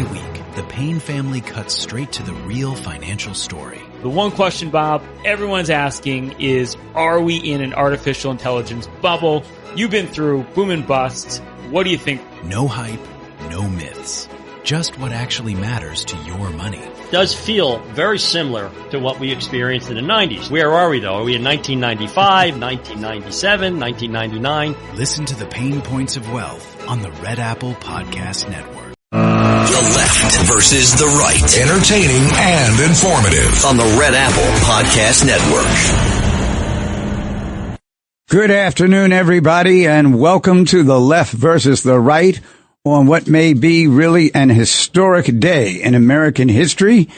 Every week, the Payne family cuts straight to the real financial story. The one question, Bob, everyone's asking is, are we in an artificial intelligence bubble? You've been through boom and bust. What do you think? No hype, no myths. Just what actually matters to your money. Does feel very similar to what we experienced in the 90s. Where are we, though? Are we in 1995, 1997, 1999? Listen to the Pain Points of Wealth on the Red Apple Podcast Network. The left versus the right. Entertaining and informative on the Red Apple Podcast Network. Good afternoon, everybody, and welcome to the left versus the right on what may be really an historic day in American history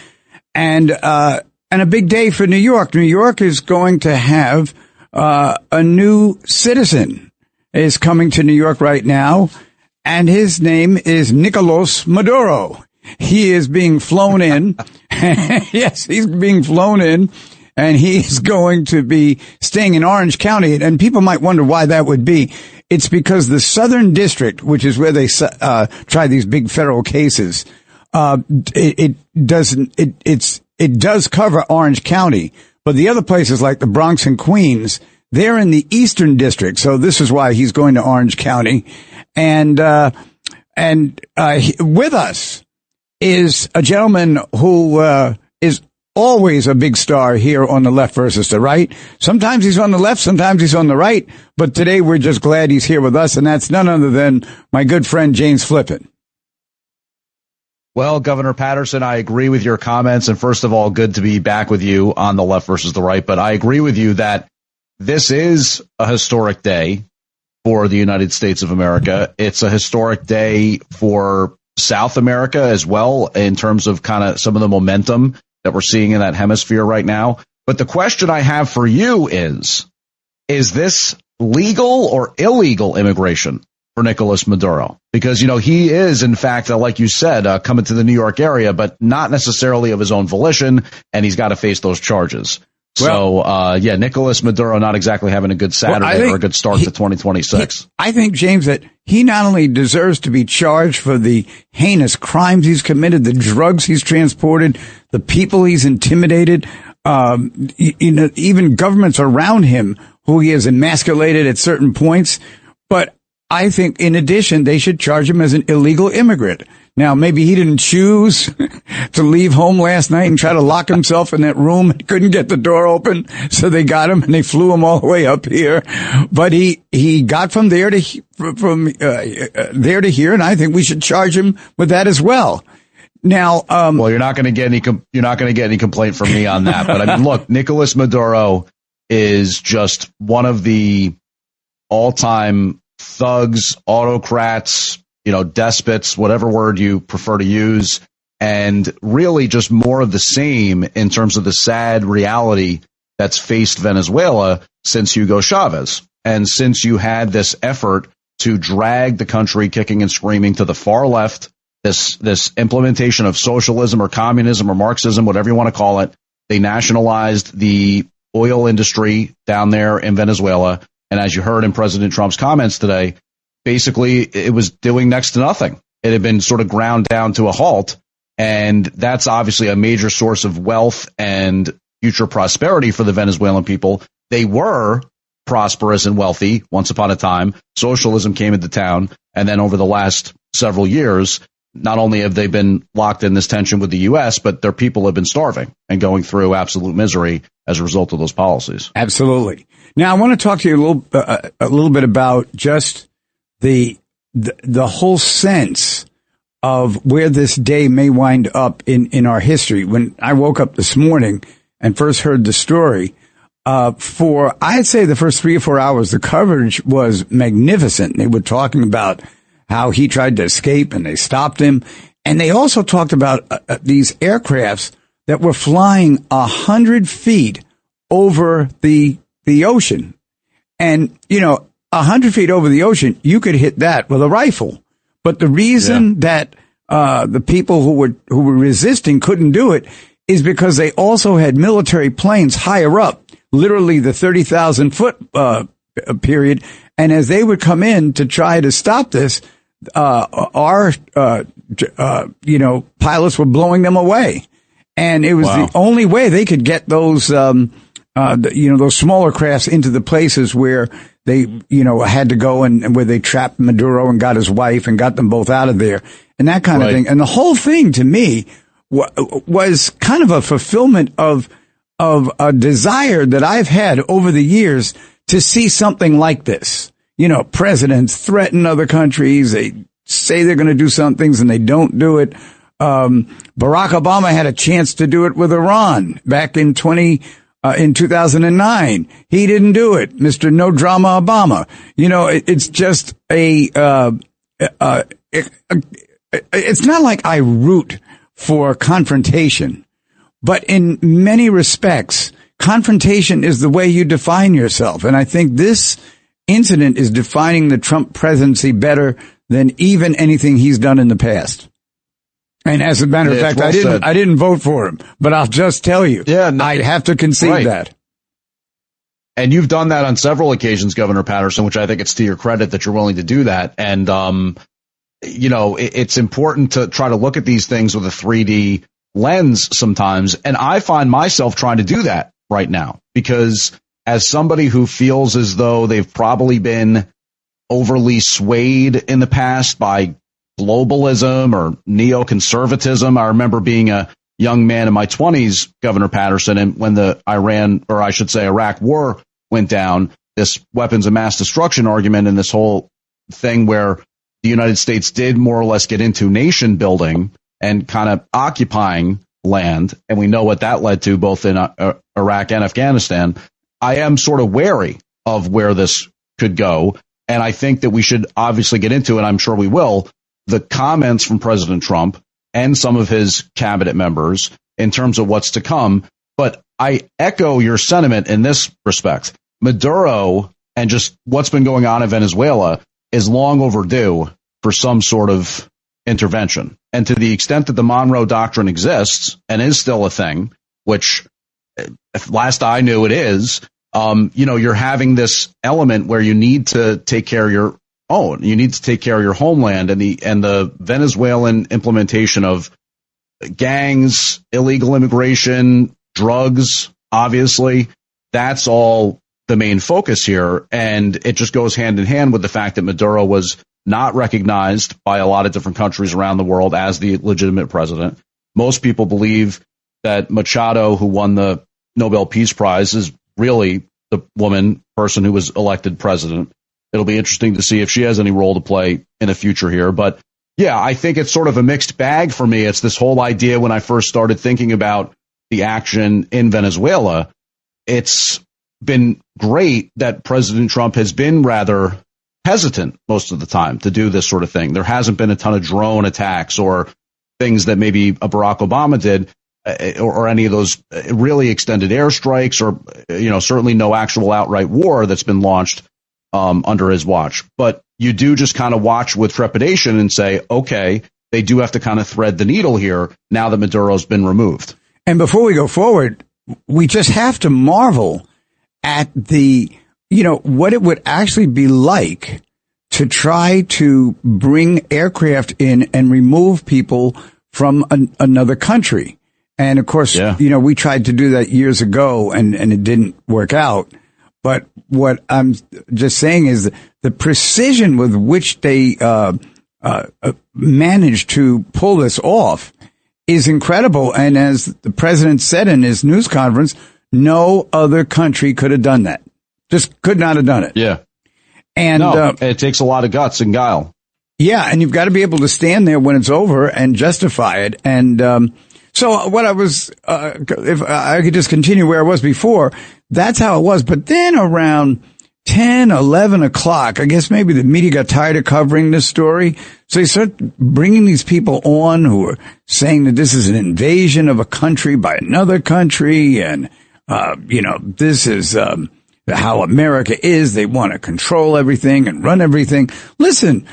and a big day for New York. New York is going to have a new citizen is coming to New York right now. And his name is Nicolás Maduro. He is being flown in. Yes, he's being flown in, and he's going to be staying in Orange County. And people might wonder why that would be. It's because the Southern District, which is where they try these big federal cases, it does cover Orange County, but the other places like the Bronx and Queens, they're in the Eastern District. So this is why he's going to Orange County. And with us is a gentleman who is always a big star here on the left versus the right. Sometimes he's on the left, sometimes he's on the right, but today we're just glad he's here with us, and that's none other than my good friend James Flippin. Well, Governor Paterson, I agree with your comments, and first of all, good to be back with you on the left versus the right, but I agree with you that this is a historic day for the United States of America. It's a historic day for South America as well in terms of kind of some of the momentum that we're seeing in that hemisphere right now. But the question I have for you is this legal or illegal immigration for Nicolás Maduro? Because, you know, he is, in fact, like you said, coming to the New York area, but not necessarily of his own volition, and he's got to face those charges. Well, so, Nicolás Maduro not exactly having a good Saturday or a good start to 2026. I think, James, that he not only deserves to be charged for the heinous crimes he's committed, the drugs he's transported, the people he's intimidated, even governments around him who he has emasculated at certain points. But I think, in addition, they should charge him as an illegal immigrant. Now, maybe he didn't choose to leave home last night and try to lock himself in that room. He couldn't get the door open, so they got him and they flew him all the way up here. But he got from there to here, and I think we should charge him with that as well. Now, well, you're not going to get any complaint from me on that. But I mean, look, Nicolás Maduro is just one of the all-time thugs, autocrats, despots, whatever word you prefer to use, and really just more of the same in terms of the sad reality that's faced Venezuela since Hugo Chavez. And since you had this effort to drag the country kicking and screaming to the far left, this implementation of socialism or communism or Marxism, whatever you want to call it, they nationalized the oil industry down there in Venezuela. And as you heard in President Trump's comments today, basically, it was doing next to nothing. It had been sort of ground down to a halt, and that's obviously a major source of wealth and future prosperity for the Venezuelan people. They were prosperous and wealthy once upon a time. Socialism came into town, and then over the last several years, not only have they been locked in this tension with the U.S., but their people have been starving and going through absolute misery as a result of those policies. Absolutely. Now, I want to talk to you a little bit about just the whole sense of where this day may wind up in our history. When I woke up this morning and first heard the story, I'd say the first 3 or 4 hours, the coverage was magnificent. They were talking about how he tried to escape and they stopped him. And they also talked about these aircrafts that were flying 100 feet over the ocean. And, 100 feet over the ocean, you could hit that with a rifle. But the reason that the people who were resisting couldn't do it is because they also had military planes higher up, literally the 30,000 foot period. And as they would come in to try to stop this, our pilots were blowing them away. And it was the only way they could get those, those smaller crafts into the places where they, had to go and where they trapped Maduro and got his wife and got them both out of there and that kind of thing. And the whole thing to me was kind of a fulfillment of a desire that I've had over the years to see something like this. Presidents threaten other countries. They say they're going to do some things and they don't do it. Barack Obama had a chance to do it with Iran back in 2009. He didn't do it. Mr. No Drama Obama. It's just it's not like I root for confrontation, but in many respects, confrontation is the way you define yourself. And I think this incident is defining the Trump presidency better than even anything he's done in the past. And as a matter of fact, I didn't vote for him, but I'll just tell you, I'd have to concede that. And you've done that on several occasions, Governor Paterson, which I think it's to your credit that you're willing to do that. And, it's important to try to look at these things with a 3D lens sometimes. And I find myself trying to do that right now because as somebody who feels as though they've probably been overly swayed in the past by globalism or neoconservatism. I remember being a young man in my 20s, Governor Paterson, and when the Iraq war went down, this weapons of mass destruction argument and this whole thing where the United States did more or less get into nation building and kind of occupying land. And we know what that led to both in Iraq and Afghanistan. I am sort of wary of where this could go. And I think that we should obviously get into, and I'm sure we will, the comments from President Trump and some of his cabinet members in terms of what's to come. But I echo your sentiment in this respect. Maduro and just what's been going on in Venezuela is long overdue for some sort of intervention. And to the extent that the Monroe Doctrine exists and is still a thing, which last I knew it is, you're having this element where you need to take care of your own. You need to take care of your homeland, and the Venezuelan implementation of gangs, illegal immigration, drugs, obviously, that's all the main focus here. And it just goes hand in hand with the fact that Maduro was not recognized by a lot of different countries around the world as the legitimate president. Most people believe that Machado, who won the Nobel Peace Prize, is really the person who was elected president. It'll be interesting to see if she has any role to play in the future here. But yeah, I think it's sort of a mixed bag for me. It's this whole idea when I first started thinking about the action in Venezuela. It's been great that President Trump has been rather hesitant most of the time to do this sort of thing. There hasn't been a ton of drone attacks or things that maybe a Barack Obama did, or any of those really extended airstrikes, or certainly no actual outright war that's been launched under his watch. But you do just kind of watch with trepidation and say, okay, they do have to kind of thread the needle here now that Maduro's been removed. And before we go forward, we just have to marvel at what it would actually be like to try to bring aircraft in and remove people from another country. And of course, we tried to do that years ago and it didn't work out. But what I'm just saying is the precision with which they managed to pull this off is incredible. And as the president said in his news conference, no other country could have done that. Just could not have done it. Yeah. And it takes a lot of guts and guile. Yeah. And you've got to be able to stand there when it's over and justify it. And so what I was, if I could just continue where I was before, that's how it was. But then around 10, 11 o'clock, I guess maybe the media got tired of covering this story. So they start bringing these people on who are saying that this is an invasion of a country by another country. And, this is how America is. They want to control everything and run everything. Listen,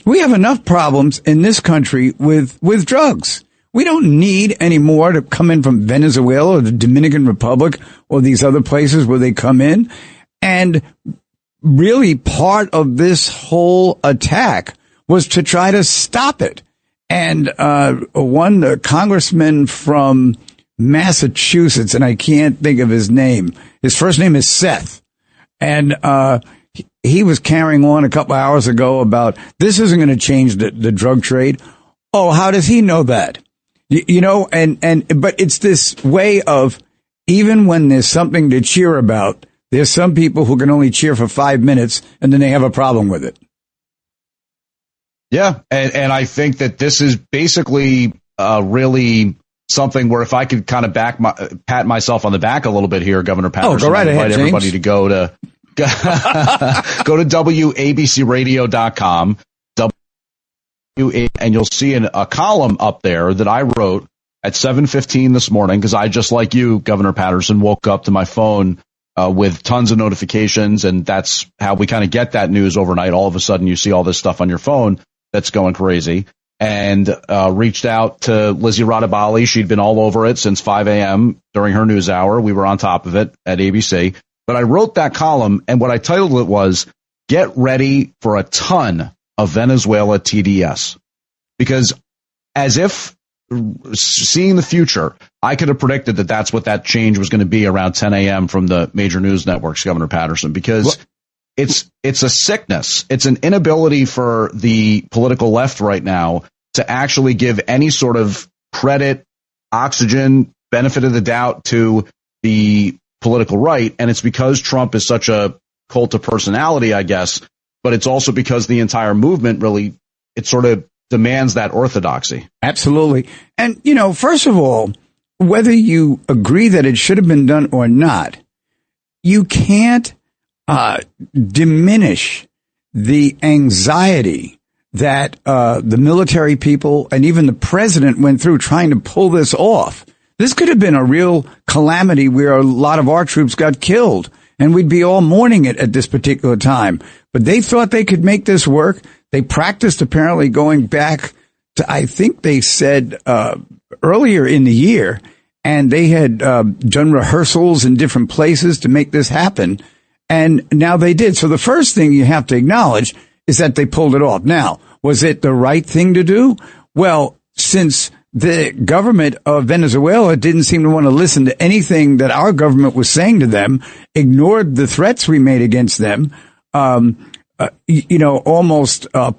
we have enough problems in this country with drugs. We don't need any more to come in from Venezuela or the Dominican Republic or these other places where they come in. And really part of this whole attack was to try to stop it. And one congressman from Massachusetts, and I can't think of his name. His first name is Seth. And he was carrying on a couple hours ago about this isn't going to change the drug trade. Oh, how does he know that? You know, but it's this way of, even when there's something to cheer about, there's some people who can only cheer for 5 minutes and then they have a problem with it. Yeah. And I think that this is basically really something where if I could kind of pat myself on the back a little bit here, Governor Paterson, go right ahead, invite everybody to go to WABCRadio.com, and you'll see a column up there that I wrote at 7:15 this morning, because I, just like you, Governor Paterson, woke up to my phone with tons of notifications, and that's how we kind of get that news overnight. All of a sudden, you see all this stuff on your phone that's going crazy, and reached out to Lizzie Radabali. She'd been all over it since 5 a.m. during her news hour. We were on top of it at ABC. But I wrote that column, and what I titled it was, "Get Ready for a Ton of Venezuela TDS." Because as if seeing the future, I could have predicted that that's what that change was going to be around 10 a.m. from the major news networks, Governor Paterson, because it's a sickness. It's an inability for the political left right now to actually give any sort of credit, oxygen, benefit of the doubt to the political right. And it's because Trump is such a cult of personality, I guess, but it's also because the entire movement really, it sort of demands that orthodoxy. Absolutely. And, you know, first of all, whether you agree that it should have been done or not, you can't diminish the anxiety that the military people and even the president went through trying to pull this off. This could have been a real calamity where a lot of our troops got killed, and we'd be all mourning it at this particular time. But they thought they could make this work. They practiced apparently going back to, I think they said, earlier in the year, and they had done rehearsals in different places to make this happen. And now they did. So the first thing you have to acknowledge is that they pulled it off. Now, was it the right thing to do? Well, since the government of Venezuela didn't seem to want to listen to anything that our government was saying to them, ignored the threats we made against them, almost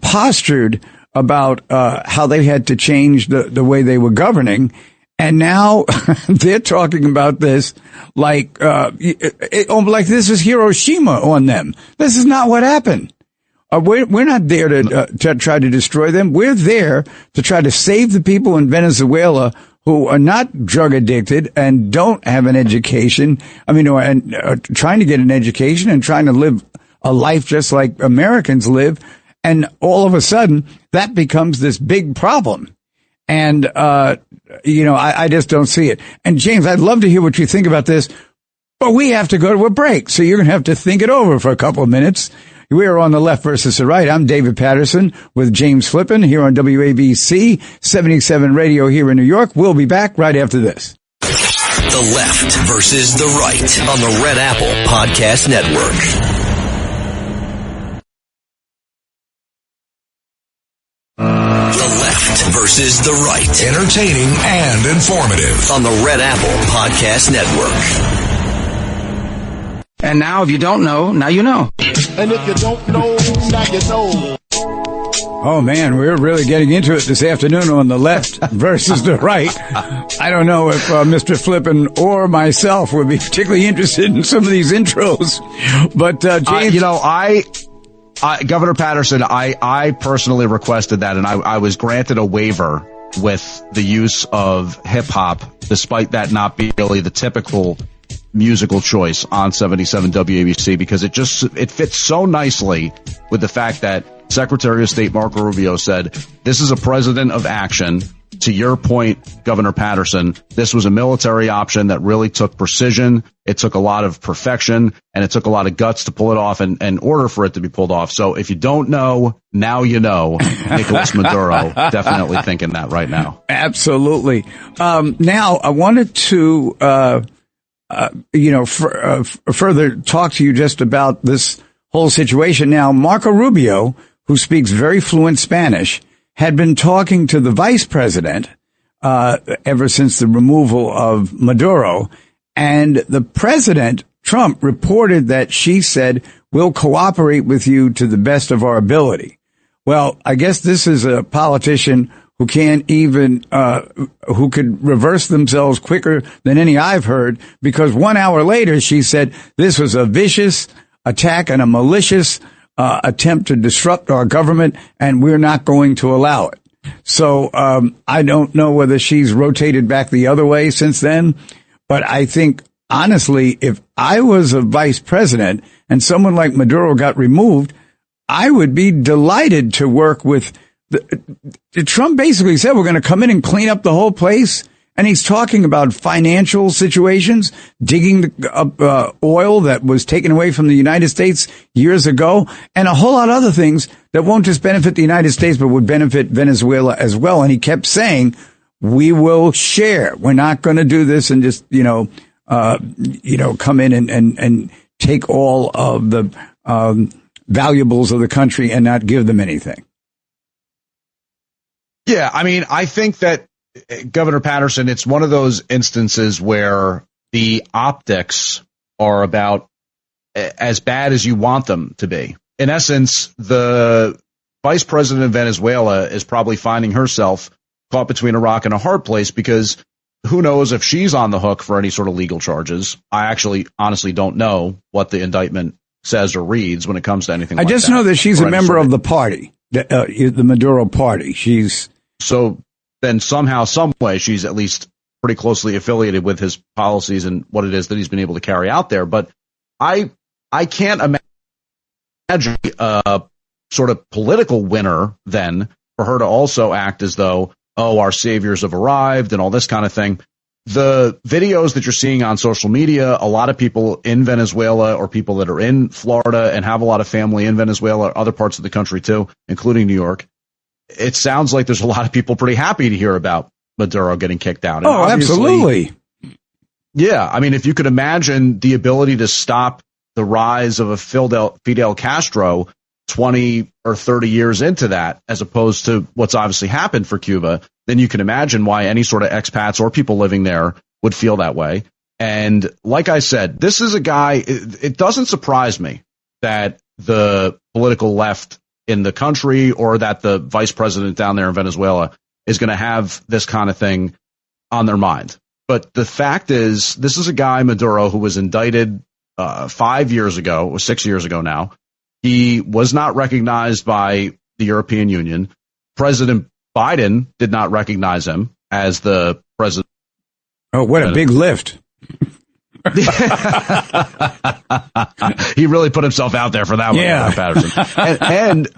postured about how they had to change the way they were governing. And now they're talking about this like this is Hiroshima on them. This is not what happened. We're not there to try to destroy them. We're there to try to save the people in Venezuela who are not drug addicted and don't have an education. Trying to get an education and trying to live a life just like Americans live. And all of a sudden that becomes this big problem. And, I just don't see it. And James, I'd love to hear what you think about this, but we have to go to a break. So you're going to have to think it over for a couple of minutes. We are on the left versus the right. I'm David Paterson with James Flippin here on WABC 77 Radio here in New York. We'll be back right after this. The left versus the right on the Red Apple Podcast Network. The left versus the right. Entertaining and informative on the Red Apple Podcast Network. And now, if you don't know, now you know. And if you don't know, now you know. Oh, man, we're really getting into it this afternoon on the left versus the right. I don't know if Mr. Flippin or myself would be particularly interested in some of these intros. But, James... Governor Paterson, I personally requested that, and I was granted a waiver with the use of hip-hop, despite that not being really the typical musical choice on 77 WABC, because it fits so nicely with the fact that Secretary of State Marco Rubio said, this is a president of action. To your point, Governor Paterson, this was a military option that really took precision. It took a lot of perfection, and it took a lot of guts to pull it off and in order for it to be pulled off. So if you don't know, now you know. Nicolás Maduro definitely thinking that right now. Absolutely. Now I wanted to, further talk to you just about this whole situation. Now, Marco Rubio, who speaks very fluent Spanish, had been talking to the vice president ever since the removal of Maduro. And the president, Trump, reported that she said, "We'll cooperate with you to the best of our ability." Well, I guess this is a politician who can't even, who could reverse themselves quicker than any I've heard, because 1 hour later she said this was a vicious attack and a malicious attempt to disrupt our government, and we're not going to allow it. So I don't know whether she's rotated back the other way since then, but I think, honestly, if I was a vice president and someone like Maduro got removed, I would be delighted to work with Trump. Basically said we're going to come in and clean up the whole place. And he's talking about financial situations, digging up oil that was taken away from the United States years ago, and a whole lot of other things that won't just benefit the United States, but would benefit Venezuela as well. And he kept saying, we will share. We're not going to do this and just, come in and take all of the valuables of the country and not give them anything. Yeah, I mean, I think that Governor Paterson, it's one of those instances where the optics are about as bad as you want them to be. In essence, the vice president of Venezuela is probably finding herself caught between a rock and a hard place, because who knows if she's on the hook for any sort of legal charges. I actually honestly don't know what the indictment says or reads when it comes to anything like that. I just know that she's a member of the party, the Maduro party. So then somehow, some way, she's at least pretty closely affiliated with his policies and what it is that he's been able to carry out there. But I can't imagine a sort of political winner then for her to also act as though, oh, our saviors have arrived and all this kind of thing. The videos that you're seeing on social media, a lot of people in Venezuela or people that are in Florida and have a lot of family in Venezuela, other parts of the country too, including New York. It sounds like there's a lot of people pretty happy to hear about Maduro getting kicked out. And absolutely. Yeah. I mean, if you could imagine the ability to stop the rise of a Fidel Castro 20 or 30 years into that, as opposed to what's obviously happened for Cuba, then you can imagine why any sort of expats or people living there would feel that way. And like I said, this is a guy, it doesn't surprise me that the political left in the country, or that the vice president down there in Venezuela is going to have this kind of thing on their mind. But the fact is, this is a guy, Maduro, who was indicted 5 years ago, or 6 years ago now. He was not recognized by the European Union. President Biden did not recognize him as the president. Oh, what a big lift. He really put himself out there for that one, yeah. Paterson. And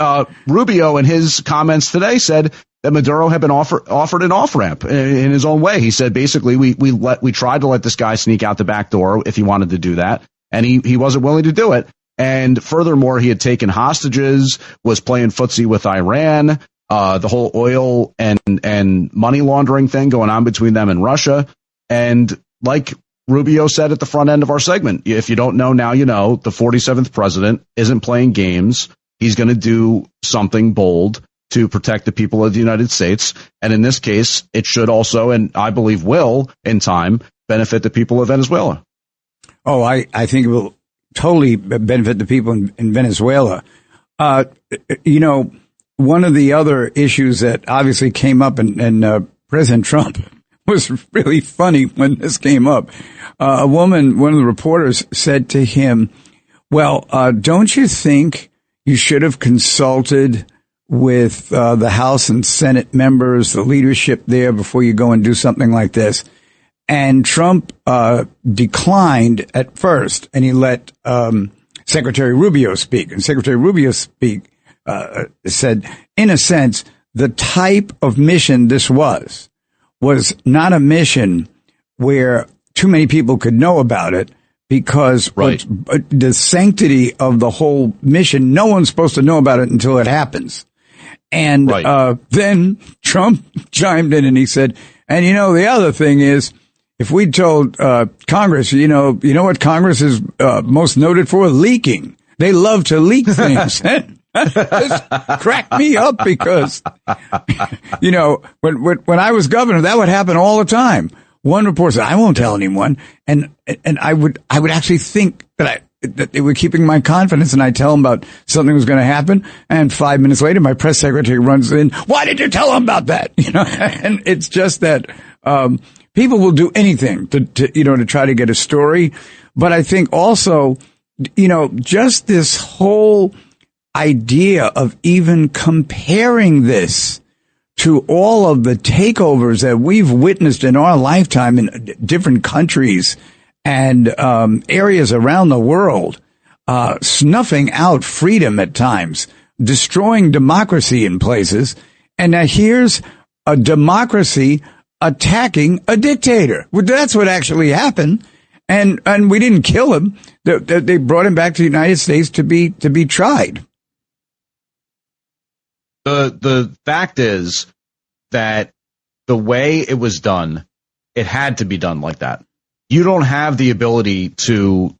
Rubio, in his comments today, said that Maduro had been offered an off-ramp in his own way. He said, basically, we tried to let this guy sneak out the back door if he wanted to do that, and he wasn't willing to do it. And furthermore, he had taken hostages, was playing footsie with Iran, the whole oil and money laundering thing going on between them and Russia. And like Rubio said at the front end of our segment, if you don't know, now you know. The 47th president isn't playing games. He's going to do something bold to protect the people of the United States. And in this case, it should also, and I believe will, in time, benefit the people of Venezuela. Oh, I think it will totally benefit the people in Venezuela. One of the other issues that obviously came up, and President Trump was really funny when this came up. One of the reporters said to him, well, don't you think you should have consulted with the House and Senate members, the leadership there, before you go and do something like this? And Trump declined at first, and he let Secretary Rubio speak. And Secretary Rubio said, in a sense, the type of mission this was not a mission where too many people could know about it, because the sanctity of the whole mission, no one's supposed to know about it until it happens. And then Trump chimed in and he said, and the other thing is, if we told Congress, you know what Congress is most noted for? Leaking. They love to leak things. Just cracked me up because, you know, when I was governor, that would happen all the time. One report said, I won't tell anyone. And I would actually think that they were keeping my confidence, and I tell them about something was going to happen. And 5 minutes later, my press secretary runs in. Why did you tell them about that? You know, and it's just that, people will do anything to try to get a story. But I think also, you know, just this whole idea of even comparing this to all of the takeovers that we've witnessed in our lifetime in different countries and areas around the world, snuffing out freedom at times, destroying democracy in places. And now here's a democracy attacking a dictator. Well, that's what actually happened. And we didn't kill him. They brought him back to the United States to be tried. The fact is that the way it was done, it had to be done like that. You don't have the ability to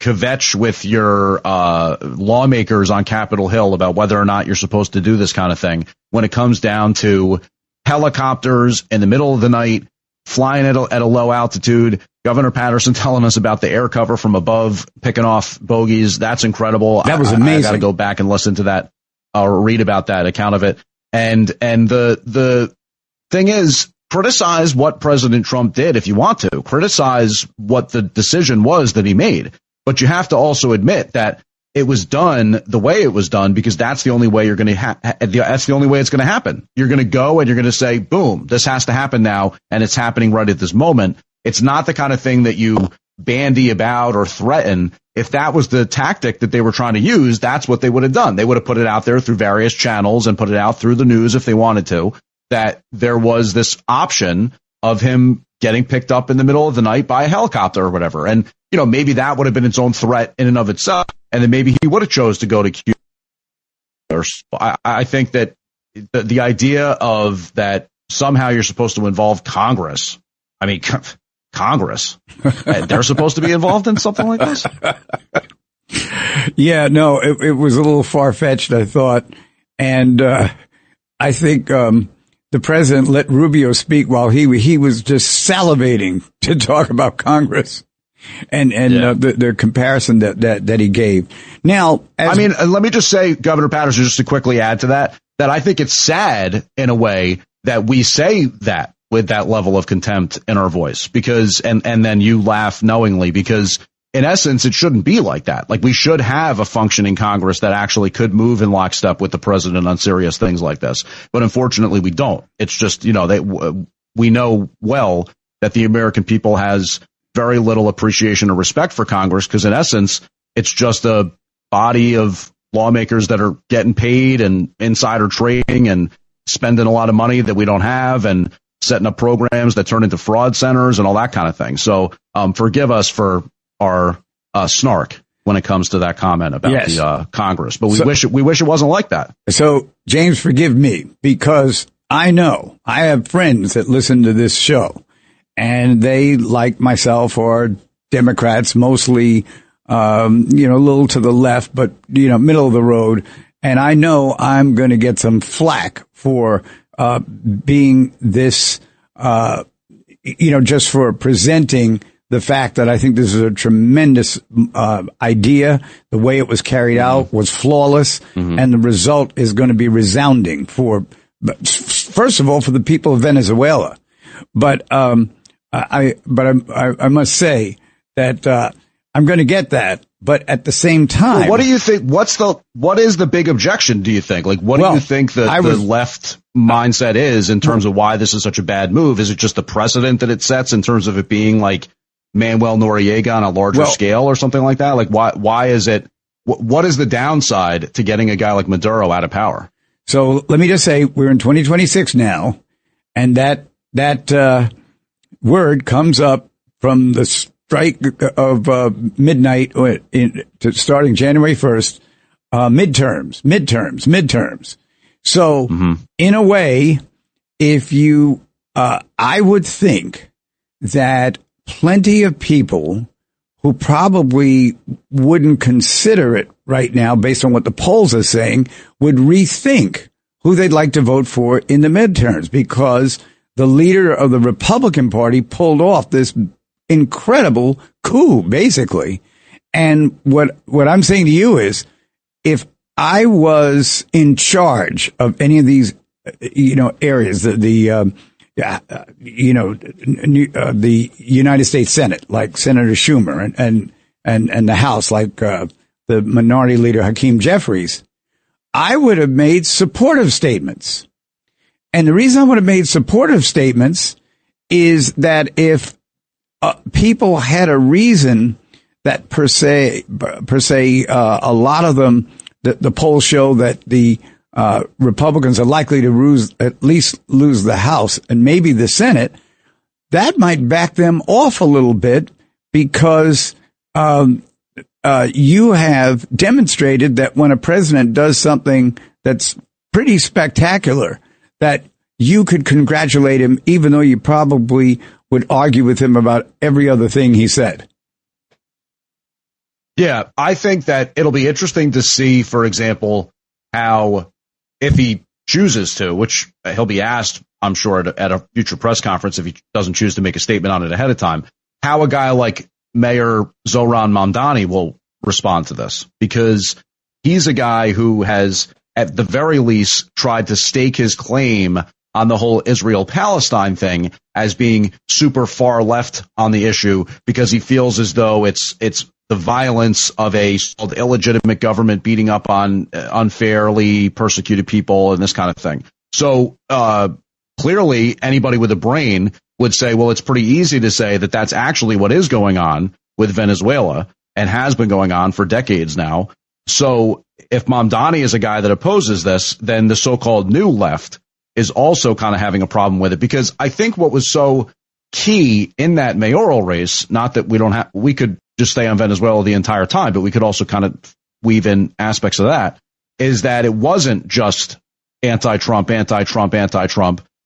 kvetch with your lawmakers on Capitol Hill about whether or not you're supposed to do this kind of thing when it comes down to helicopters in the middle of the night, flying at a low altitude. Governor Paterson telling us about the air cover from above, picking off bogeys. That's incredible. That was amazing. I got to go back and listen to that or read about that account of it. And the thing is, criticize what President Trump did if you want to. Criticize what the decision was that he made. But you have to also admit that it was done the way it was done, because that's the only way you're going to that's the only way it's going to happen. You're going to go and you're going to say, boom, this has to happen now, and it's happening right at this moment. It's not the kind of thing that you bandy about or threaten. If that was the tactic that they were trying to use, that's what they would have done. They would have put it out there through various channels and put it out through the news if they wanted to, that there was this option of him getting picked up in the middle of the night by a helicopter or whatever. And, you know, maybe that would have been its own threat in and of itself. And then maybe he would have chose to go to Cuba. I think that the idea of that somehow you're supposed to involve Congress. I mean, Congress, they're supposed to be involved in something like this? Yeah, no, it was a little far-fetched, I thought. And I think the president let Rubio speak while he was just salivating to talk about Congress and the comparison that he gave. Now, let me just say, Governor Paterson, just to quickly add to that I think it's sad in a way that we say that with that level of contempt in our voice, because, and then you laugh knowingly, because in essence, it shouldn't be like that. Like, we should have a functioning Congress that actually could move in lockstep with the president on serious things like this. But unfortunately, we don't. It's just, you know, we know well that the American people has very little appreciation or respect for Congress, because in essence, it's just a body of lawmakers that are getting paid and insider trading and spending a lot of money that we don't have, and setting up programs that turn into fraud centers and all that kind of thing. So forgive us for our snark when it comes to that comment about the Congress. But we wish it wasn't like that. So, James, forgive me, because I know I have friends that listen to this show, and they, like myself, are Democrats, mostly, a little to the left, but, middle of the road. And I know I'm going to get some flack for being this, just for presenting the fact that I think this is a tremendous idea. The way it was carried out was flawless, and the result is going to be resounding first of all, for the people of Venezuela. But I must say that I'm going to get that. But at the same time, what do you think? What is the big objection? Do you think? Like, what do you think the left mindset is in terms of why this is such a bad move? Is it just the precedent that it sets in terms of it being like Manuel Noriega on a larger scale or something like that? Like, why is it? What is the downside to getting a guy like Maduro out of power? So let me just say, we're in 2026 now, and that word comes up from the strike of midnight starting January 1st, midterms. So in a way, if you, I would think that plenty of people who probably wouldn't consider it right now based on what the polls are saying would rethink who they'd like to vote for in the midterms, because the leader of the Republican Party pulled off this incredible coup, basically. And what I'm saying to you is, if I was in charge of any of these, areas, the United States Senate, like Senator Schumer, and the House, like the Minority Leader Hakeem Jeffries, I would have made supportive statements. And the reason I would have made supportive statements is that if people had a reason that per se, a lot of them, the polls show that the Republicans are likely to at least lose the House and maybe the Senate, that might back them off a little bit, because you have demonstrated that when a president does something that's pretty spectacular, that you could congratulate him, even though you probably would argue with him about every other thing he said. Yeah, I think that it'll be interesting to see, for example, how, if he chooses to, which he'll be asked, I'm sure, at a future press conference if he doesn't choose to make a statement on it ahead of time, how a guy like Mayor Zohran Mamdani will respond to this, because he's a guy who has, at the very least, tried to stake his claim on the whole Israel-Palestine thing as being super far left on the issue, because he feels as though it's the violence of a illegitimate government beating up on unfairly persecuted people and this kind of thing. So clearly anybody with a brain would say, well, it's pretty easy to say that that's actually what is going on with Venezuela and has been going on for decades now. So if Mamdani is a guy that opposes this, then the so-called new left is also kind of having a problem with it, because I think what was so key in that mayoral race, not that we could just stay on Venezuela the entire time, but we could also kind of weave in aspects of that, is that it wasn't just anti-Trump.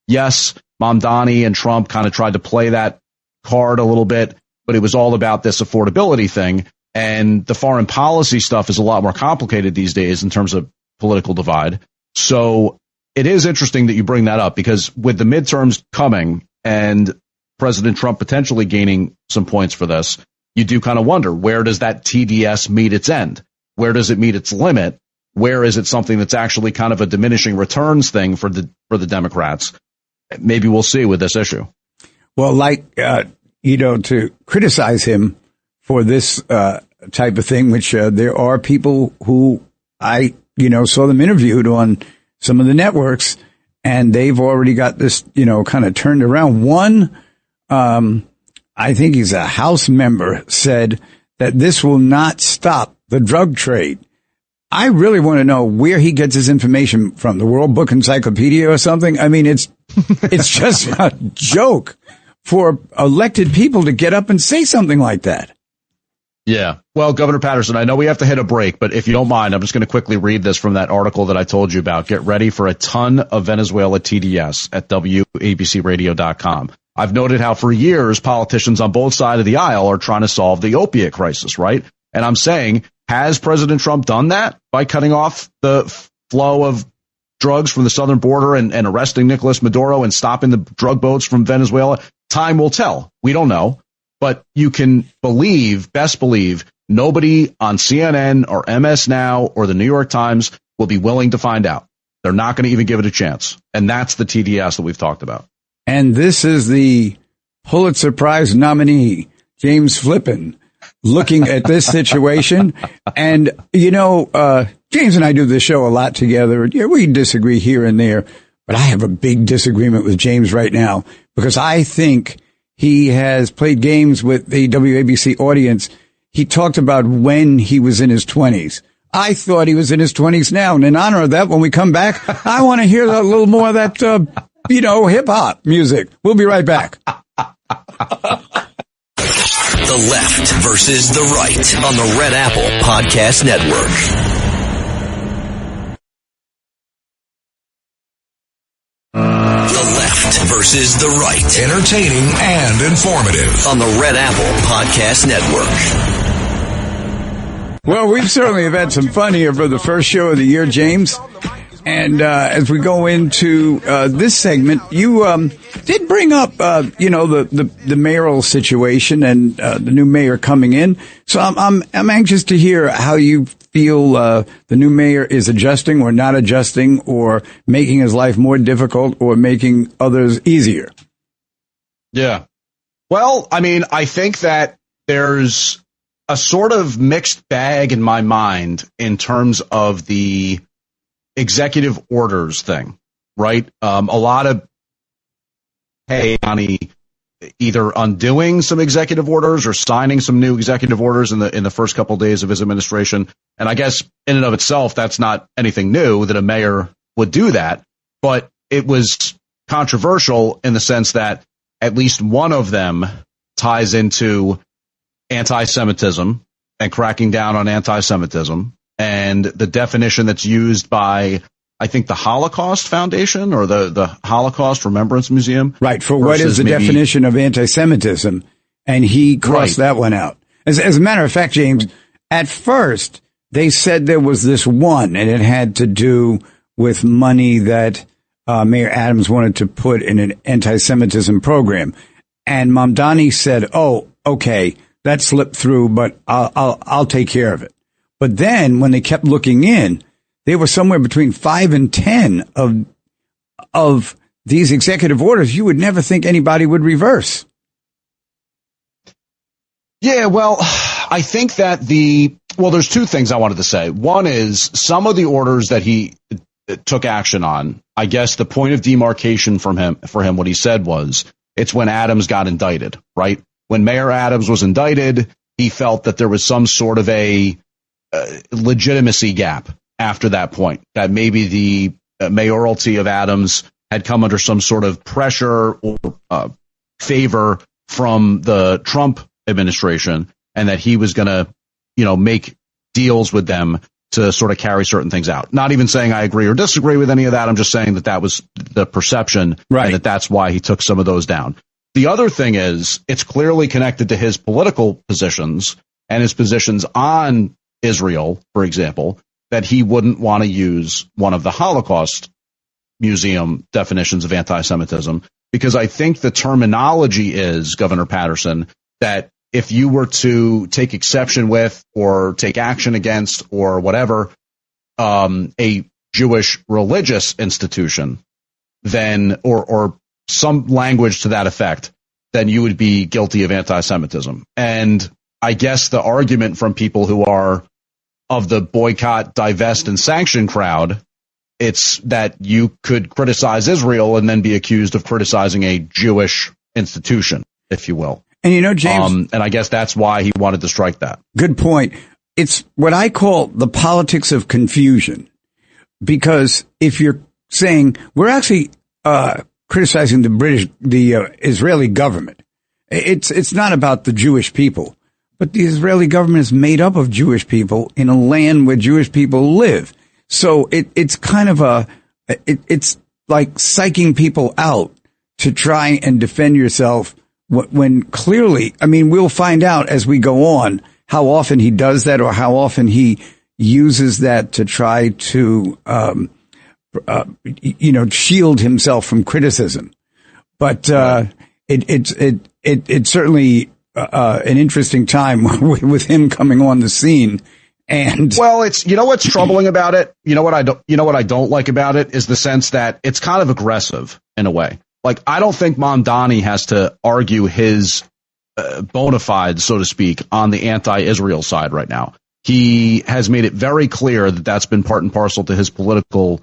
Yes, Mamdani and Trump kind of tried to play that card a little bit, but it was all about this affordability thing. And the foreign policy stuff is a lot more complicated these days in terms of political divide. So it is interesting that you bring that up, because with the midterms coming and President Trump potentially gaining some points for this, you do kind of wonder, where does that TDS meet its end? Where does it meet its limit? Where is it something that's actually kind of a diminishing returns thing for the Democrats? Maybe we'll see with this issue. Well, to criticize him for this type of thing, which there are people who I saw them interviewed on some of the networks, and they've already got this, kind of turned around. One, I think he's a House member, said that this will not stop the drug trade. I really want to know where he gets his information from, the World Book Encyclopedia or something. I mean, it's just a joke for elected people to get up and say something like that. Yeah. Well, Governor Paterson, I know we have to hit a break, but if you don't mind, I'm just going to quickly read this from that article that I told you about. Get ready for a ton of Venezuela TDS at WABCRadio.com. I've noted how for years politicians on both sides of the aisle are trying to solve the opiate crisis, right? And I'm saying, has President Trump done that by cutting off the flow of drugs from the southern border and arresting Nicolás Maduro and stopping the drug boats from Venezuela? Time will tell. We don't know. But you can best believe, nobody on CNN or MS Now or the New York Times will be willing to find out. They're not going to even give it a chance. And that's the TDS that we've talked about. And this is the Pulitzer Prize nominee, James Flippin, looking at this situation. And, James and I do this show a lot together. Yeah, we disagree here and there, but I have a big disagreement with James right now, because I think he has played games with the WABC audience. He talked about when he was in his 20s. I thought he was in his 20s now. And in honor of that, when we come back, I want to hear a little more of that, hip-hop music. We'll be right back. The left versus the right on the Red Apple Podcast Network. The left versus the right. Entertaining and informative on the Red Apple Podcast Network. Well, we've certainly had some fun here for the first show of the year, James. And as we go into this segment, you did bring up, the mayoral situation and the new mayor coming in. So I'm anxious to hear how you feel the new mayor is adjusting or not adjusting, or making his life more difficult or making others easier. Yeah. Well, I mean, I think that there's a sort of mixed bag in my mind in terms of the executive orders thing, right? A lot of either undoing some executive orders or signing some new executive orders in the first couple of days of his administration. And I guess in and of itself, that's not anything new that a mayor would do that, but it was controversial in the sense that at least one of them ties into anti-Semitism and cracking down on anti-Semitism, and the definition that's used by, I think, the Holocaust Foundation or the Holocaust Remembrance Museum. Right. For what is the definition of anti-Semitism? And he crossed that one out. As a matter of fact, James, at first they said there was this one, and it had to do with money that Mayor Adams wanted to put in an anti-Semitism program. And Mamdani said, "Oh, okay, that slipped through, but I'll take care of it." But then when they kept looking in, they were somewhere between 5 and 10 of these executive orders you would never think anybody would reverse. Yeah, well, I think that there's two things I wanted to say. One is some of the orders that he took action on, I guess the point of demarcation for him, what he said was, it's when Adams got indicted, right? When Mayor Adams was indicted, he felt that there was some sort of a legitimacy gap after that point, that maybe the mayoralty of Adams had come under some sort of pressure or favor from the Trump administration, and that he was going to, make deals with them to sort of carry certain things out. Not even saying I agree or disagree with any of that. I'm just saying that was the perception, right, and that's why he took some of those down. The other thing is, it's clearly connected to his political positions and his positions on Israel, for example, that he wouldn't want to use one of the Holocaust Museum definitions of anti-Semitism, because I think the terminology is, Governor Paterson, that if you were to take exception with or take action against or whatever a Jewish religious institution, then or some language to that effect, then you would be guilty of anti-Semitism. And I guess the argument from people who are of the boycott, divest, and sanction crowd, it's that you could criticize Israel and then be accused of criticizing a Jewish institution, if you will. And James, and I guess that's why he wanted to strike that. Good point. It's what I call the politics of confusion, because if you're saying we're actually criticizing the Israeli government, it's not about the Jewish people, but the Israeli government is made up of Jewish people in a land where Jewish people live. So it's kind of it's like psyching people out to try and defend yourself, when clearly, I mean, we'll find out as we go on how often he does that or how often he uses that to try to, shield himself from criticism. But it's certainly an interesting time with him coming on the scene. And it's, what's troubling about it? What I don't like about it is the sense that it's kind of aggressive in a way. Like, I don't think Mamdani has to argue his bona fides, so to speak, on the anti-Israel side right now. He has made it very clear that that's been part and parcel to his political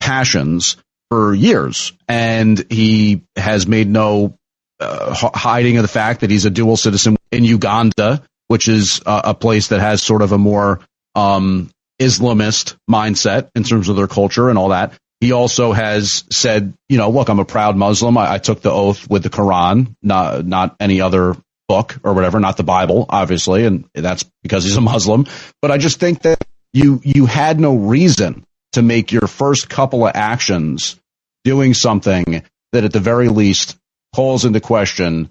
passions for years. And he has made no hiding of the fact that he's a dual citizen in Uganda, which is a place that has sort of a more Islamist mindset in terms of their culture and all that. He also has said, look, I'm a proud Muslim. I took the oath with the Quran, not any other book or whatever, not the Bible, obviously, and that's because he's a Muslim. But I just think that you had no reason to make your first couple of actions doing something that at the very least calls into question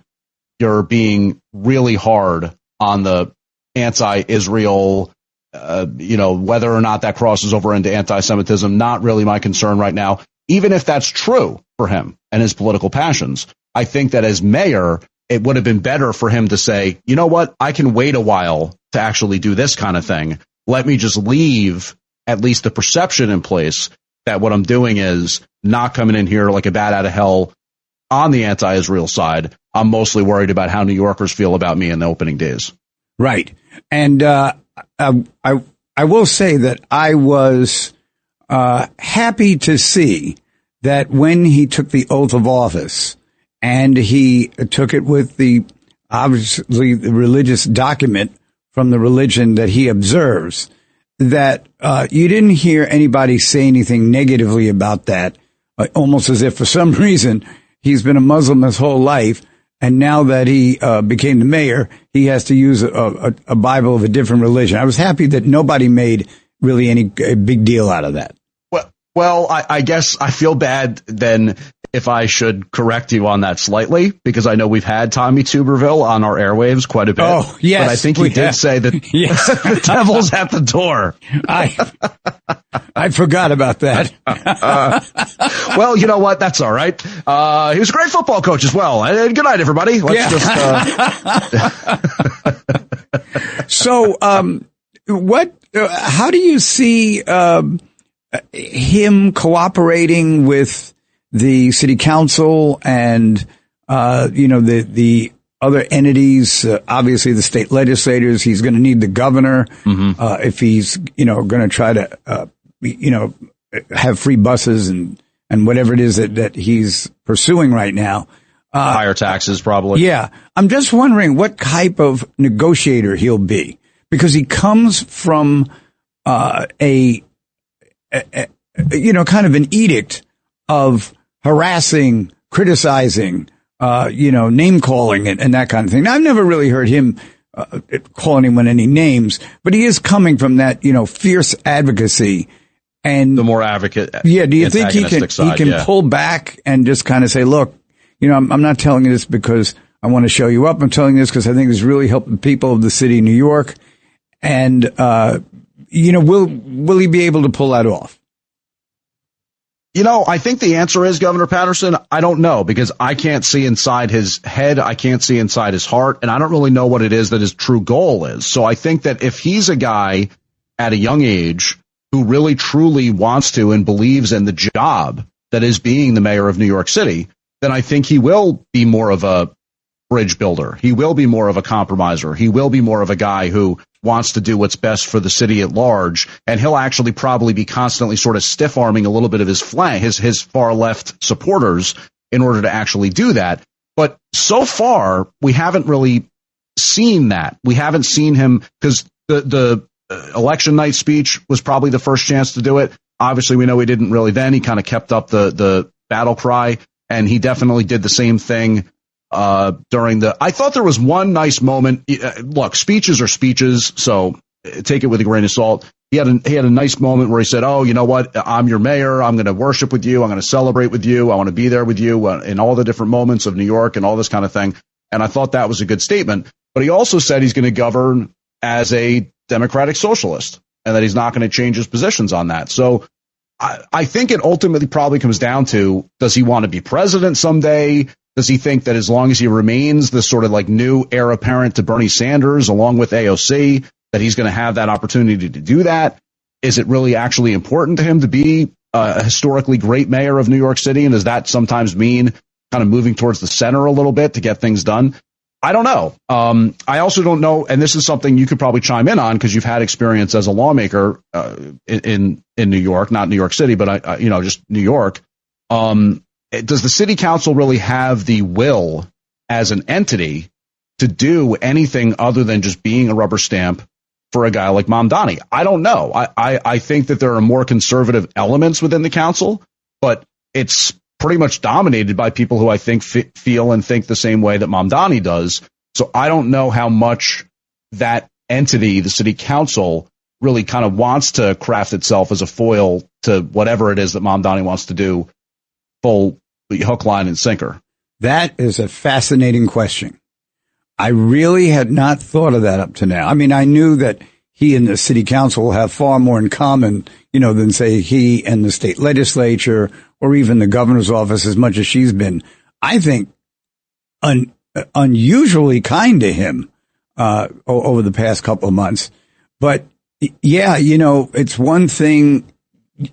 you're being really hard on the anti-Israel, whether or not that crosses over into anti-Semitism, not really my concern right now. Even if that's true for him and his political passions, I think that as mayor, it would have been better for him to say, you know what, I can wait a while to actually do this kind of thing. Let me just leave at least the perception in place that what I'm doing is not coming in here like a bat out of hell on the anti-Israel side. I'm mostly worried about how New Yorkers feel about me in the opening days. Right. And I will say that I was happy to see that when he took the oath of office and he took it with obviously the religious document from the religion that he observes, that you didn't hear anybody say anything negatively about that, almost as if for some reason he's been a Muslim his whole life, and now that he became the mayor, he has to use a Bible of a different religion. I was happy that nobody made really a big deal out of that. Well, I guess I feel bad then if I should correct you on that slightly, because I know we've had Tommy Tuberville on our airwaves quite a bit. Oh, yes. But I think he did say that yes. The devil's at the door. I forgot about that. Well, you know what? That's all right. He was a great football coach as well. And good night, everybody. So, how do you see him cooperating with the city council and, the other entities, obviously the state legislators? He's going to need the governor, if he's, going to try to, have free buses and whatever it is that he's pursuing right now. Higher taxes, probably. Yeah. I'm just wondering what type of negotiator he'll be, because he comes from, kind of an edict of harassing, criticizing, name calling and that kind of thing. Now, I've never really heard him call anyone any names, but he is coming from that, fierce advocacy and the more advocate. Yeah. Do you think he can pull back and just kind of say, look, I'm not telling you this because I want to show you up. I'm telling you this because I think it's really helping people of the city of New York. And, will he be able to pull that off? I think the answer is, Governor Paterson, I don't know, because I can't see inside his head. I can't see inside his heart. And I don't really know what it is that his true goal is. So I think that if he's a guy at a young age who really truly wants to and believes in the job that is being the mayor of New York City, then I think he will be more of a bridge builder. He will be more of a compromiser. He will be more of a guy who wants to do what's best for the city at large. And he'll actually probably be constantly sort of stiff arming a little bit of his flank, his far left supporters in order to actually do that. But so far, we haven't really seen that. We haven't seen him, because the election night speech was probably the first chance to do it. Obviously, we know he didn't really then. He kind of kept up the battle cry, and he definitely did the same thing I thought there was one nice moment. Look, speeches are speeches, so take it with a grain of salt. He had a nice moment where he said, oh, you know what? I'm your mayor. I'm going to worship with you. I'm going to celebrate with you. I want to be there with you in all the different moments of New York and all this kind of thing. And I thought that was a good statement. But he also said he's going to govern as a democratic socialist and that he's not going to change his positions on that. So I think it ultimately probably comes down to, does he want to be president someday? Does he think that as long as he remains the sort of like new heir apparent to Bernie Sanders along with AOC, that he's going to have that opportunity to do that? Is it really actually important to him to be a historically great mayor of New York City? And does that sometimes mean kind of moving towards the center a little bit to get things done? I don't know. I also don't know, and this is something you could probably chime in on because you've had experience as a lawmaker in New York, not New York City, but just New York. Does the city council really have the will as an entity to do anything other than just being a rubber stamp for a guy like Mamdani? I don't know. I think that there are more conservative elements within the council, but it's pretty much dominated by people who I think feel and think the same way that Mamdani does. So I don't know how much that entity, the city council, really kind of wants to craft itself as a foil to whatever it is that Mamdani wants to do full hook, line, and sinker? That is a fascinating question. I really had not thought of that up to now. I mean, I knew that he and the city council have far more in common, than say he and the state legislature or even the governor's office, as much as she's been, I think, unusually kind to him, over the past couple of months. But yeah, it's one thing,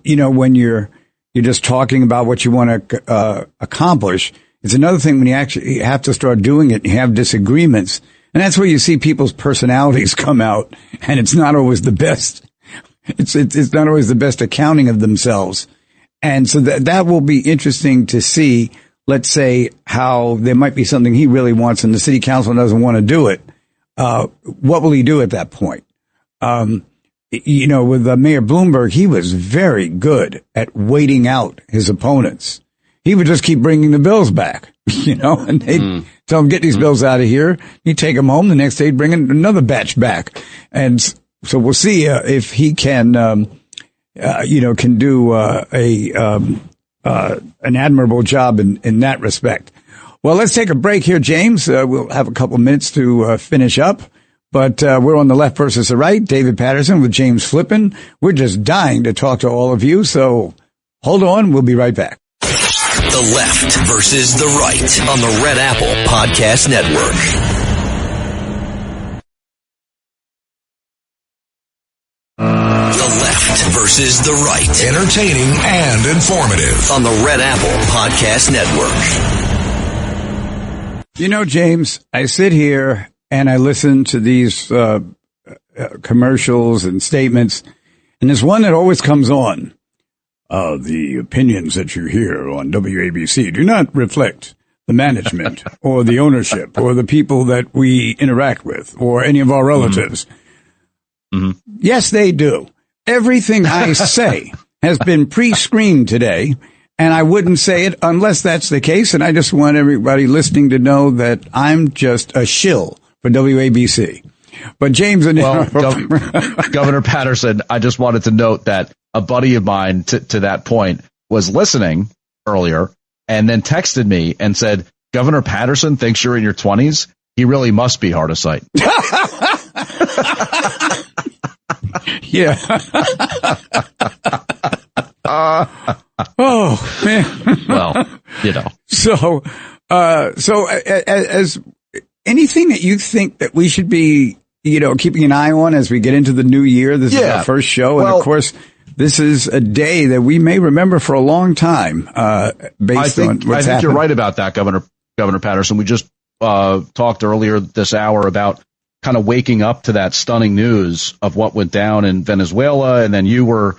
when you're just talking about what you want to accomplish. It's another thing when you actually have to start doing it and you have disagreements. And that's where you see people's personalities come out, and it's not always the best. It's not always the best accounting of themselves. And so that will be interesting to see, let's say, how there might be something he really wants and the city council doesn't want to do it. What will he do at that point? With Mayor Bloomberg, he was very good at waiting out his opponents. He would just keep bringing the bills back, and they'd tell him, get these bills out of here. He'd take them home. The next day, he'd bring another batch back. And so we'll see if he can, can do an admirable job in that respect. Well, let's take a break here, James. We'll have a couple minutes to finish up. But we're on the left versus the right. David Paterson with James Flippin. We're just dying to talk to all of you. So hold on. We'll be right back. The left versus the right on the Red Apple Podcast Network. The left versus the right. Entertaining and informative on the Red Apple Podcast Network. James, I sit here and I listen to these commercials and statements, and there's one that always comes on. The opinions that you hear on WABC do not reflect the management or the ownership or the people that we interact with or any of our relatives. Mm-hmm. Yes, they do. Everything I say has been pre-screened today, and I wouldn't say it unless that's the case. And I just want everybody listening to know that I'm just a shill for WABC. But James, Governor Paterson, I just wanted to note that a buddy of mine to that point was listening earlier and then texted me and said, Governor Paterson thinks you're in your 20s. He really must be hard of sight. Yeah. Oh, man. Well, So as anything that you think that we should be, keeping an eye on as we get into the new year. This is our first show. And of course, this is a day that we may remember for a long time, based on what's happening. I think you're right about that, Governor Paterson. We just talked earlier this hour about kind of waking up to that stunning news of what went down in Venezuela. And then you were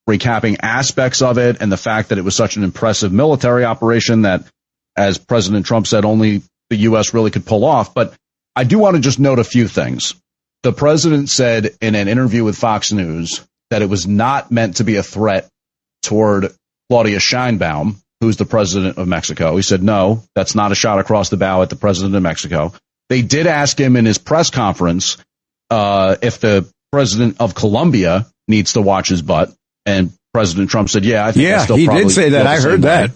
recapping aspects of it and the fact that it was such an impressive military operation that, as President Trump said, only the U.S. really could pull off. But I do want to just note a few things. The president said in an interview with Fox News that it was not meant to be a threat toward Claudia Sheinbaum, who's the president of Mexico. He said, no, that's not a shot across the bow at the president of Mexico. They did ask him in his press conference if the president of Colombia needs to watch his butt. And President Trump said, yeah, I think I still he probably did say that. I heard that.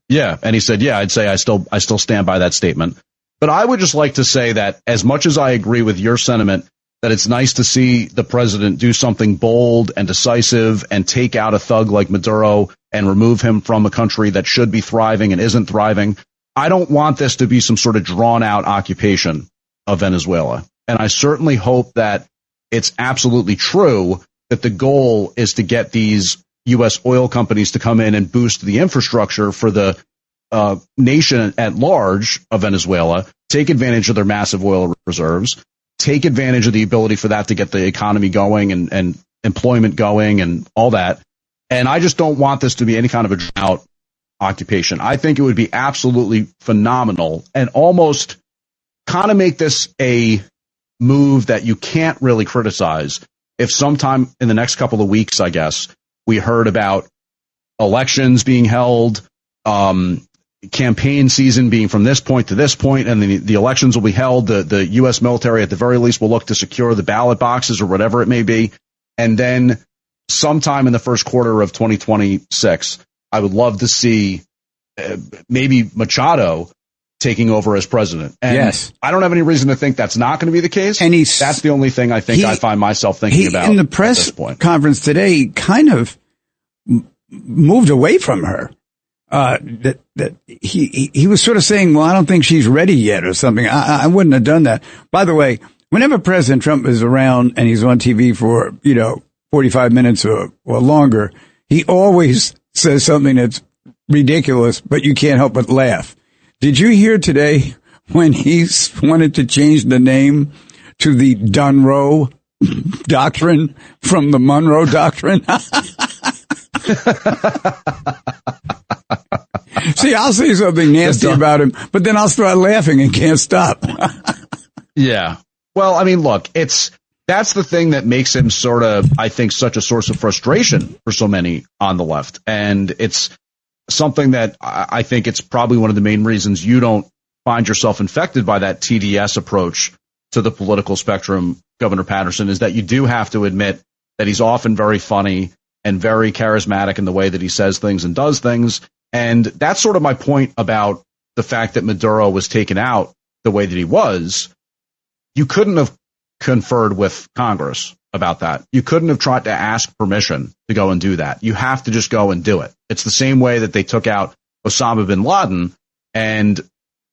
Yeah. And he said, yeah, I'd say I still stand by that statement. But I would just like to say that as much as I agree with your sentiment that it's nice to see the president do something bold and decisive and take out a thug like Maduro and remove him from a country that should be thriving and isn't thriving, I don't want this to be some sort of drawn out occupation of Venezuela. And I certainly hope that it's absolutely true that the goal is to get these U.S. oil companies to come in and boost the infrastructure for the nation at large of Venezuela, take advantage of their massive oil reserves, take advantage of the ability for that to get the economy going and employment going and all that. And I just don't want this to be any kind of a drought occupation. I think it would be absolutely phenomenal and almost kind of make this a move that you can't really criticize if sometime in the next couple of weeks, I guess, we heard about elections being held, campaign season being from this point to this point, and the elections will be held. The U.S. military, at the very least, will look to secure the ballot boxes or whatever it may be. And then sometime in the first quarter of 2026, I would love to see maybe Machado taking over as president. And yes. I don't have any reason to think that's not going to be the case. And that's the only thing I think I find myself thinking about in the press conference today, kind of moved away from her. That he was sort of saying, well, I don't think she's ready yet or something. I wouldn't have done that. By the way, whenever President Trump is around and he's on TV for, 45 minutes or longer, he always says something that's ridiculous, but you can't help but laugh. Did you hear today when he wanted to change the name to the Dunroe Doctrine from the Monroe Doctrine? See, I'll say something nasty about him, but then I'll start laughing and can't stop. Yeah. Well, I mean, look, that's the thing that makes him sort of, I think, such a source of frustration for so many on the left. And it's something that I think it's probably one of the main reasons you don't find yourself infected by that TDS approach to the political spectrum, Governor Paterson, is that you do have to admit that he's often very funny and very charismatic in the way that he says things and does things. And that's sort of my point about the fact that Maduro was taken out the way that he was. You couldn't have conferred with Congress about that. You couldn't have tried to ask permission to go and do that. You have to just go and do it. It's the same way that they took out Osama bin Laden, and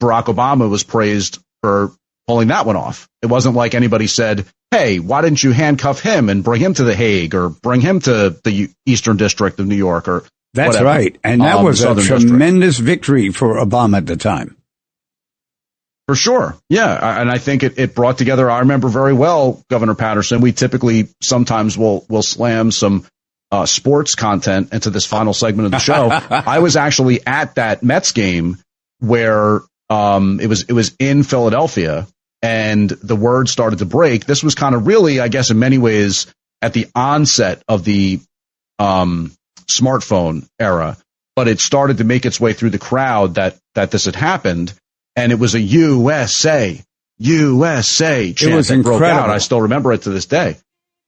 Barack Obama was praised for pulling that one off. It wasn't like anybody said, hey, why didn't you handcuff him and bring him to The Hague or bring him to the Eastern District of New York or That's whatever. Right. And that was a tremendous victory for Obama at the time. For sure. Yeah. And I think it brought together, I remember very well, Governor Paterson, we typically sometimes will slam some sports content into this final segment of the show. I was actually at that Mets game where it was in Philadelphia and the word started to break. This was kind of really, I guess, in many ways at the onset of the smartphone era, but it started to make its way through the crowd that this had happened. And it was a USA chant it was that incredible. broke out. I still remember it to this day.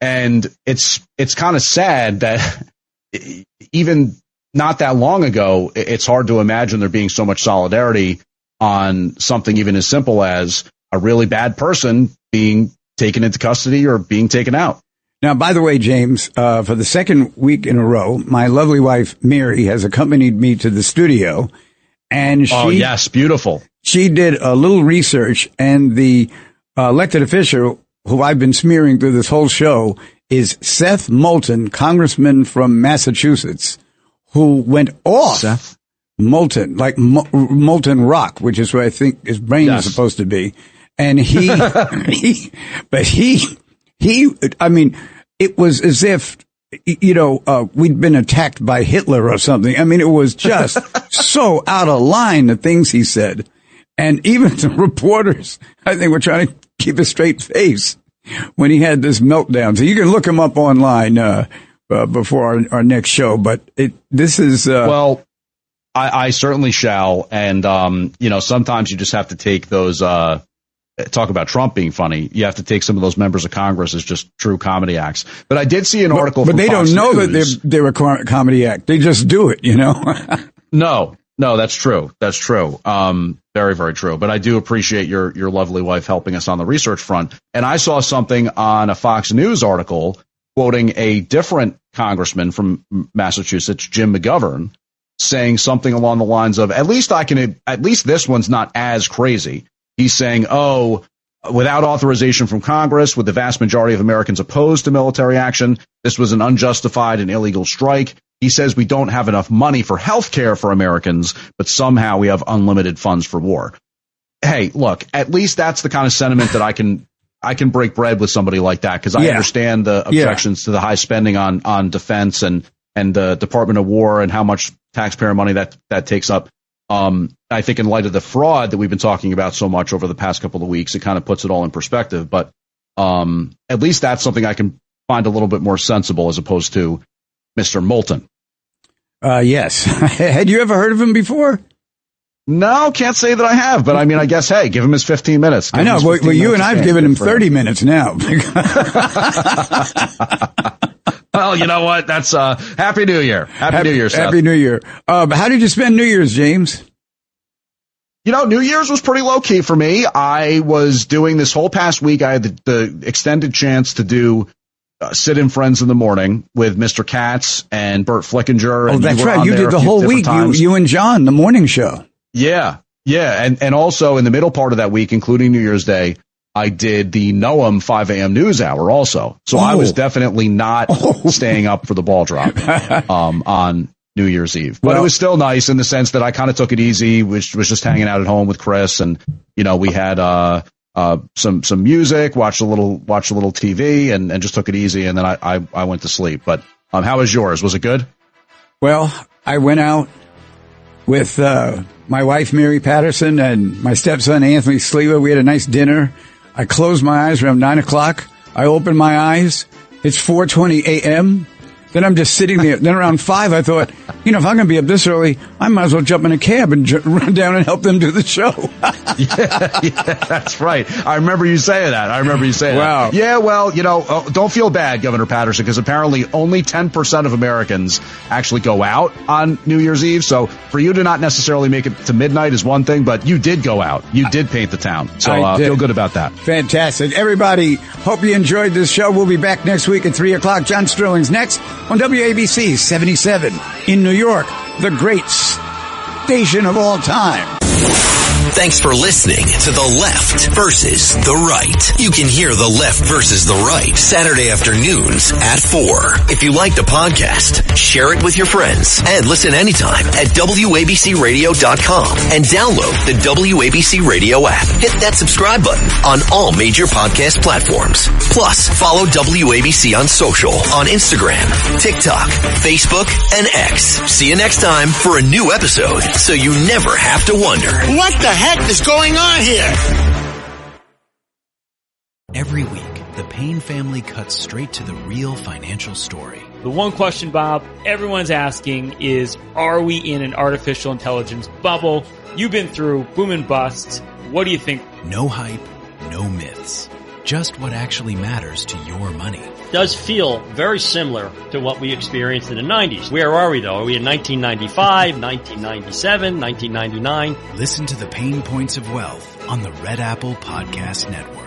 And it's kind of sad that even not that long ago, it's hard to imagine there being so much solidarity on something even as simple as a really bad person being taken into custody or being taken out. Now, by the way, James, for the second week in a row, my lovely wife, Mary, has accompanied me to the studio. And oh, yes, beautiful. She did a little research, and the elected official who I've been smearing through this whole show is Seth Moulton, congressman from Massachusetts, who went off. Seth Moulton, like molten rock, which is where I think his brain is supposed to be. And he, I mean, it was as if, we'd been attacked by Hitler or something. I mean, it was just so out of line, the things he said. And even the reporters, I think, were trying to keep a straight face when he had this meltdown. So you can look him up online before our next show. But this is well, I certainly shall. And sometimes you just have to take those. Talk about Trump being funny. You have to take some of those members of Congress as just true comedy acts. But I did see an article. But from they Fox don't know News. that they're a comedy act. They just do it, No, that's true. That's true. Very, very true. But I do appreciate your lovely wife helping us on the research front. And I saw something on a Fox News article quoting a different congressman from Massachusetts, Jim McGovern, saying something along the lines of, at least this one's not as crazy. He's saying, without authorization from Congress, with the vast majority of Americans opposed to military action, this was an unjustified and illegal strike. He says we don't have enough money for health care for Americans, but somehow we have unlimited funds for war. Hey, look, at least that's the kind of sentiment that I can break bread with somebody like that, because I understand the objections to the high spending on defense and the Department of War and how much taxpayer money that takes up. I think in light of the fraud that we've been talking about so much over the past couple of weeks, it kind of puts it all in perspective. But at least that's something I can find a little bit more sensible as opposed to Mr. Moulton. Yes. Had you ever heard of him before? No, can't say that I have. But I mean, I guess, hey, give him his 15 minutes. I know. Well, you and I've given him 30 minutes now. Well, Well, you know what? That's Happy New Year. Happy New Year, Seth. Happy New Year. How did you spend New Year's, James? You know, New Year's was pretty low key for me. I was doing this whole past week. I had the extended chance to do Sit-In Friends in the Morning with Mr. Katz and Bert Flickinger. Oh, that's right. You did the whole week. You and John, the morning show. Yeah. And also in the middle part of that week, including New Year's Day, I did the Noam 5 a.m. news hour also. So I was definitely not staying up for the ball drop on New Year's Eve. But it was still nice in the sense that I kind of took it easy, which was just hanging out at home with Chris. And, you know, we had some music, watched a little TV and just took it easy. And then I went to sleep. But how was yours? Was it good? Well, I went out with my wife, Mary Paterson, and my stepson, Anthony Sleva. We had a nice dinner. I closed my eyes around 9 o'clock. I opened my eyes. It's 4:20 a.m. Then I'm just sitting there. Then around 5, I thought, you know, if I'm going to be up this early, I might as well jump in a cab and run down and help them do the show. yeah, that's right. I remember you saying that. Wow. Yeah, well, you know, don't feel bad, Governor Paterson, because apparently only 10% of Americans actually go out on New Year's Eve. So for you to not necessarily make it to midnight is one thing, but you did go out. You did paint the town. So feel good about that. Fantastic. Everybody, hope you enjoyed this show. We'll be back next week at 3 o'clock. John Sterling's next on WABC 77 in New York, the great station of all time. Thanks for listening to The Left versus the Right. You can hear The Left versus the Right Saturday afternoons at 4. If you like the podcast, share it with your friends and listen anytime at WABCRadio.com and download the WABC Radio app. Hit that subscribe button on all major podcast platforms. Plus, follow WABC on social on Instagram, TikTok, Facebook, and X. See you next time for a new episode so you never have to wonder. What the heck is going on here? Every week, the Payne family cuts straight to the real financial story. The one question, Bob, everyone's asking is, are we in an artificial intelligence bubble? You've been through boom and bust. What do you think? No hype, no myths. Just what actually matters to your money. Does feel very similar to what we experienced in the 90s. Where are we, though? Are we in 1995, 1997, 1999? Listen to the Pain Points of Wealth on the Red Apple Podcast Network.